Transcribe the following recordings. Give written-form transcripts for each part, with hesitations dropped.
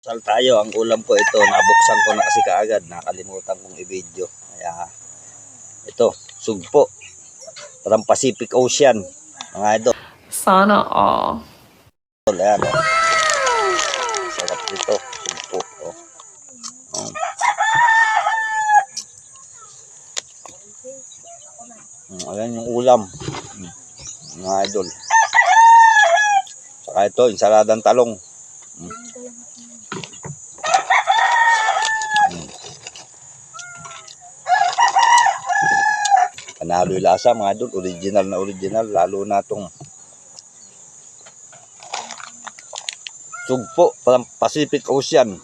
Sal tayo, ang ulam ko ito, nabuksan ko na kasi kaagad, nakalimutan kong i-video. Kaya ito, sugpo. Parang Pacific Ocean, mga idol. Sana all. Ayan, oh. Sarap dito, sugpo. Oh. Oh. Ayan yung ulam, mga idol. Saka ito, insaladang talong. Panalo yung lasa, mga idol. Original na original. Lalo na itong sugpo, parang Pacific Ocean.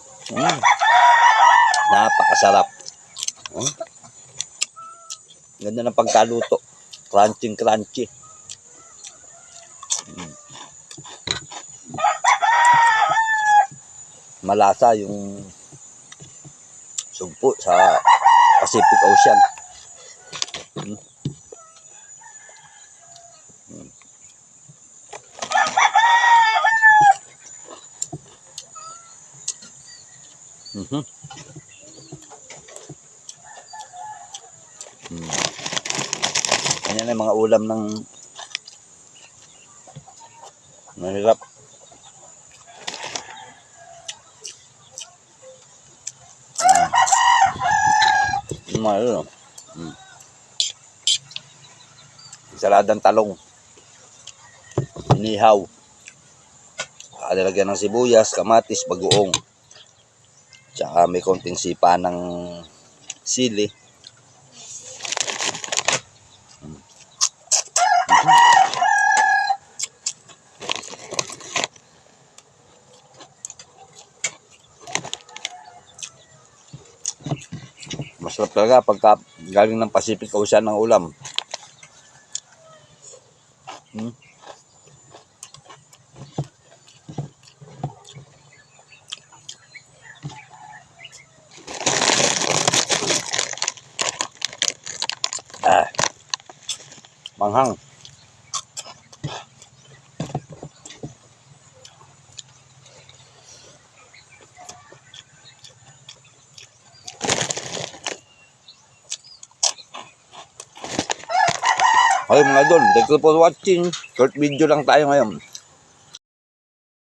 Napakasarap. Ganda ng pagkaluto. Crunchy. Malasa yung sugpo sa Pacific Ocean. Yan ang mga ulam ng mahirap. Mahirap. Saladang talong. Inihaw. Lalagyan ng sibuyas, kamatis, bagoong. Tsaka may konting sipa ng sili. Masarap talaga pagka galing ng Pacific Ocean ng ulam. Manghang. Okay mga idol, thank you for watching. Short video lang tayo ngayon.